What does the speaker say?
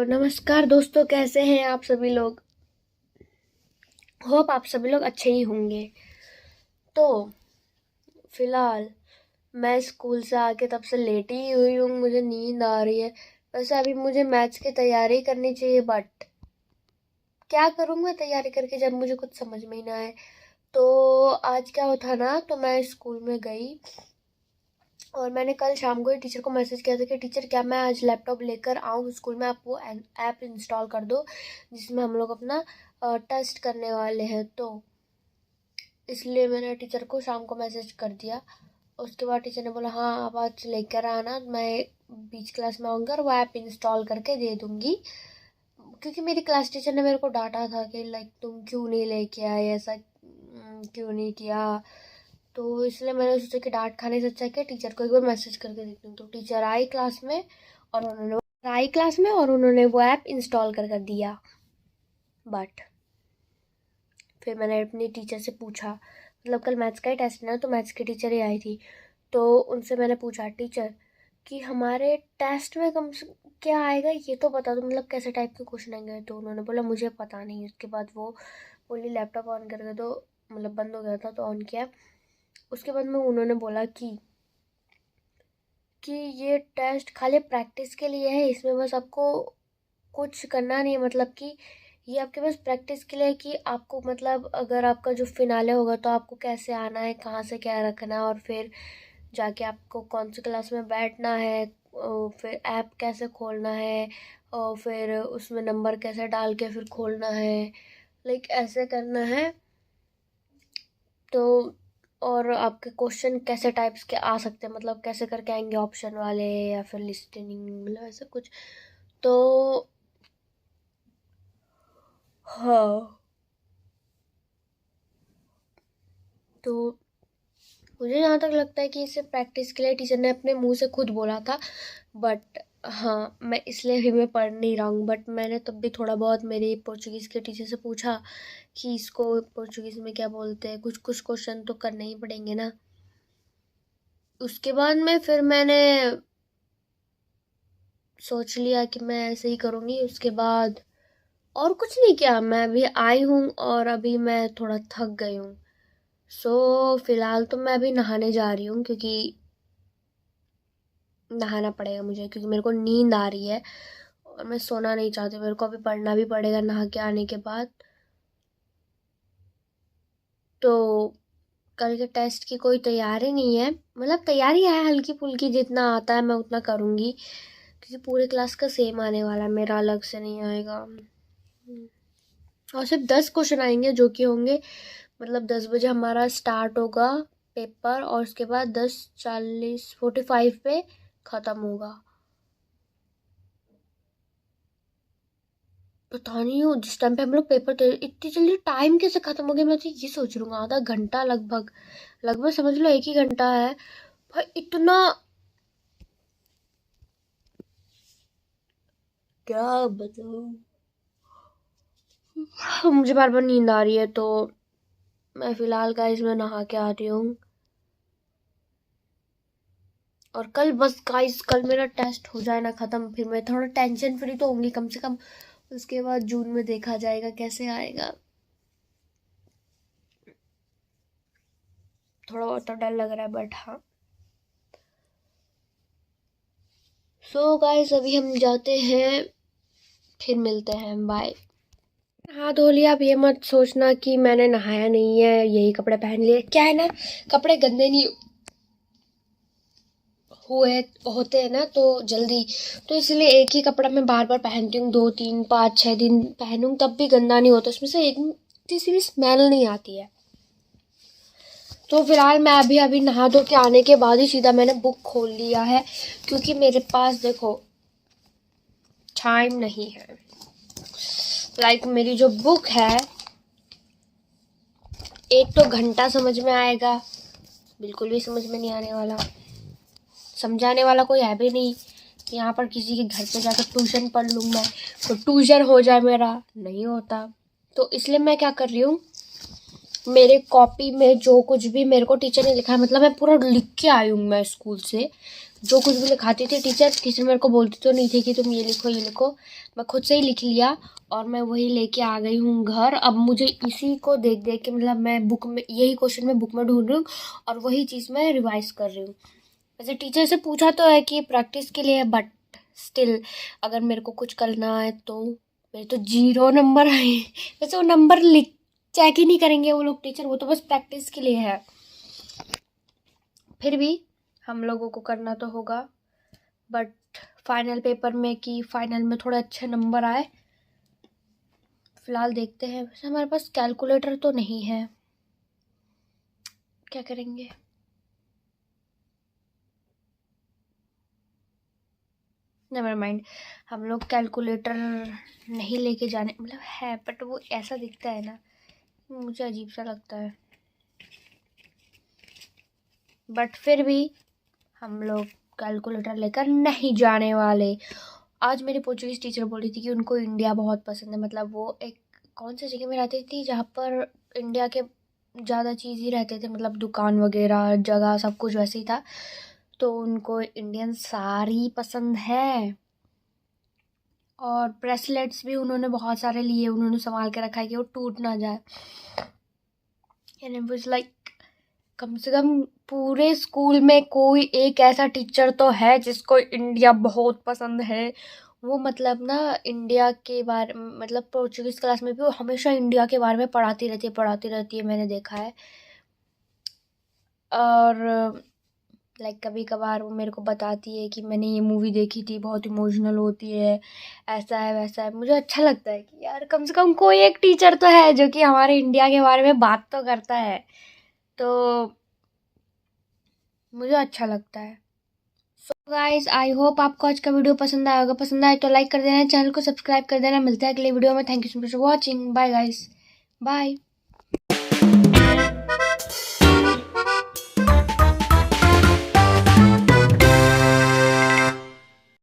नमस्कार दोस्तों, कैसे हैं आप सभी लोग। होप आप सभी लोग अच्छे ही होंगे। तो फिलहाल मैं स्कूल से आके तब से लेटी ही हुई हूँ, मुझे नींद आ रही है। वैसे अभी मुझे मैथ्स की तैयारी करनी चाहिए, बट क्या करूँ मैं तैयारी करके जब मुझे कुछ समझ में ही ना आए। तो आज क्या होता ना, तो मैं स्कूल में गई और मैंने कल शाम को ही टीचर को मैसेज किया था कि टीचर क्या मैं आज लैपटॉप लेकर आऊँ स्कूल में, आप वो ऐप इंस्टॉल कर दो जिसमें हम लोग अपना टेस्ट करने वाले हैं। तो इसलिए मैंने टीचर को शाम को मैसेज कर दिया। उसके बाद टीचर ने बोला हाँ आप आज लेकर आना, मैं बीच क्लास में आऊँगी और वो ऐप इंस्टॉल करके दे दूँगी। क्योंकि मेरी क्लास टीचर ने मेरे को डांटा था कि लाइक तुम क्यों नहीं लेके आए, ऐसा क्यों नहीं किया। तो इसलिए मैंने सोचा कि डांट खाने से अच्छा है कि टीचर को एक बार मैसेज करके देखती हूँ। तो टीचर आई क्लास में और उन्होंने वो ऐप इंस्टॉल कर दिया। बट फिर मैंने अपनी टीचर से पूछा, मतलब कल मैथ्स का ही टेस्ट है ना, तो मैथ्स की टीचर ही आई थी। तो उनसे मैंने पूछा टीचर कि हमारे टेस्ट में कम से क्या आएगा ये तो बता दो, मतलब कैसे टाइप के क्वेश्चन आएंगे। तो उन्होंने बोला मुझे पता नहीं। उसके बाद वो बोली लैपटॉप ऑन करके, तो मतलब बंद हो गया था तो ऑन किया। उसके बाद में उन्होंने बोला कि ये टेस्ट खाली प्रैक्टिस के लिए है, इसमें बस आपको कुछ करना नहीं है। मतलब कि ये आपके पास प्रैक्टिस के लिए कि आपको, मतलब अगर आपका जो फिनाले होगा तो आपको कैसे आना है, कहाँ से क्या रखना है, और फिर जाके आपको कौन सी क्लास में बैठना है, फिर ऐप कैसे खोलना है, और फिर उसमें नंबर कैसे डाल के फिर खोलना है, लाइक ऐसे करना है। तो और आपके क्वेश्चन कैसे टाइप्स के आ सकते हैं, मतलब कैसे करके आएंगे, ऑप्शन वाले या फिर लिस्टनिंग, मतलब ऐसा कुछ। तो हाँ, तो मुझे जहाँ तक लगता है कि इसे प्रैक्टिस के लिए टीचर ने अपने मुंह से खुद बोला था। बट हाँ, मैं इसलिए भी मैं पढ़ नहीं रहा हूँ। बट मैंने तब भी थोड़ा बहुत मेरी पोर्चुगीज़ के टीचर से पूछा कि इसको पोर्चुगीज़ में क्या बोलते हैं, कुछ कुछ क्वेश्चन तो करने ही पड़ेंगे ना। उसके बाद में फिर मैंने सोच लिया कि मैं ऐसे ही करूँगी। उसके बाद और कुछ नहीं किया, मैं अभी आई हूँ और अभी मैं थोड़ा थक गई हूँ। फिलहाल तो मैं अभी नहाने जा रही हूँ, क्योंकि नहाना पड़ेगा मुझे, क्योंकि मेरे को नींद आ रही है और मैं सोना नहीं चाहती। मेरे को अभी पढ़ना भी पड़ेगा नहा के आने के बाद। तो कल के टेस्ट की कोई तैयारी नहीं है, मतलब तैयारी है हल्की फुल्की, जितना आता है मैं उतना करूँगी, क्योंकि पूरे क्लास का सेम आने वाला है, मेरा अलग से नहीं आएगा। और सिर्फ 10 क्वेश्चन आएंगे जो कि होंगे, मतलब 10 बजे हमारा स्टार्ट होगा पेपर और उसके बाद 10:45 पे ख़त्म होगा। पता नहीं हो जिस टाइम पे हम लोग पेपर दे, इतनी जल्दी टाइम कैसे ख़त्म हो गया। मैं तो ये सोच रही हूँ आधा घंटा लगभग लगभग समझ लो 1 ही घंटा है भाई, इतना क्या बताऊँ। मुझे बार बार नींद आ रही है, तो मैं फ़िलहाल गाइस मैं नहा के आ रही हूँ। और कल बस गाइस, कल मेरा टेस्ट हो जाए ना ख़त्म, फिर मैं थोड़ा टेंशन फ्री तो होंगी कम से कम। उसके बाद जून में देखा जाएगा कैसे आएगा। थोड़ा बहुत तो डर लग रहा है, बट हाँ। सो गाइस अभी हम जाते हैं, फिर मिलते हैं, बाय। हाँ धो लिया। अब ये मत सोचना कि मैंने नहाया नहीं है, यही कपड़े पहन लिए। क्या है ना, कपड़े गंदे नहीं हुए होते हैं ना तो जल्दी, तो इसलिए एक ही कपड़ा मैं बार बार पहनती हूँ, 2 3 5 6 दिन पहनूँ तब भी गंदा नहीं होता, उसमें से एक किसी भी स्मेल नहीं आती है। तो फिलहाल मैं अभी अभी नहा धो के आने के बाद ही सीधा मैंने बुक खोल लिया है, क्योंकि मेरे पास देखो टाइम नहीं है। लाइक मेरी जो बुक है, एक तो घंटा समझ में आएगा, बिल्कुल भी समझ में नहीं आने वाला, समझाने वाला कोई है भी नहीं। यहाँ पर किसी के घर पे जाकर ट्यूशन पढ़ लूँ मैं, तो ट्यूशन हो जाए मेरा, नहीं होता। तो इसलिए मैं क्या कर रही हूँ, मेरे कॉपी में जो कुछ भी मेरे को टीचर ने लिखा है, मतलब मैं पूरा लिख के आई हूँ मैं स्कूल से, जो कुछ भी लिखाती थी टीचर मेरे को बोलती तो नहीं थी कि तुम ये लिखो, मैं खुद से ही लिख लिया और मैं वही लेके आ गई हूँ घर। अब मुझे इसी को देख देख के मतलब मैं बुक में यही क्वेश्चन मैं बुक में ढूंढ रही हूँ और वही चीज़ मैं रिवाइज कर रही हूँ। वैसे टीचर से पूछा तो है कि प्रैक्टिस के लिए है, बट स्टिल अगर मेरे को कुछ करना है तो मेरे तो 0 नंबर आए। वैसे वो नंबर लिख चेक ही नहीं करेंगे वो लोग टीचर, वो तो बस प्रैक्टिस के लिए है। फिर भी हम लोगों को करना तो होगा, बट फाइनल पेपर में कि फाइनल में थोड़े अच्छे नंबर आए। फिलहाल देखते हैं। वैसे हमारे पास कैलकुलेटर तो नहीं है, क्या करेंगे। नेवर माइंड, हम लोग कैलकुलेटर नहीं लेके जाने, मतलब है बट वो ऐसा दिखता है ना, मुझे अजीब सा लगता है। बट फिर भी हम लोग कैलकुलेटर लेकर नहीं जाने वाले। आज मेरी पोर्चुगीज़ टीचर बोली थी कि उनको इंडिया बहुत पसंद है। मतलब वो एक कौन सी जगह में रहती थी जहाँ पर इंडिया के ज़्यादा चीज़ ही रहते थे, मतलब दुकान वगैरह जगह सब कुछ वैसे ही था। तो उनको इंडियन साड़ी पसंद है और ब्रेसलेट्स भी उन्होंने बहुत सारे लिए, उन्होंने संभाल के रखा है कि वो टूट ना जाए। एंड इट वाज लाइक, कम से कम पूरे स्कूल में कोई एक ऐसा टीचर तो है जिसको इंडिया बहुत पसंद है। वो मतलब ना इंडिया के बारे मतलब पोर्चुगीज़ क्लास में भी वो हमेशा इंडिया के बारे में पढ़ाती रहती है, मैंने देखा है। और लाइक कभी कभार वो मेरे को बताती है कि मैंने ये मूवी देखी थी, बहुत इमोशनल होती है, ऐसा है वैसा है। मुझे अच्छा लगता है कि यार कम से कम कोई एक टीचर तो है जो कि हमारे इंडिया के बारे में बात तो करता है, तो मुझे अच्छा लगता है। सो गाइज, आई होप आपको आज का वीडियो पसंद आया होगा। पसंद आए तो लाइक कर देना, चैनल को सब्सक्राइब कर देना। मिलता है अगले वीडियो में। Thank you so much for watching. Bye guys, bye.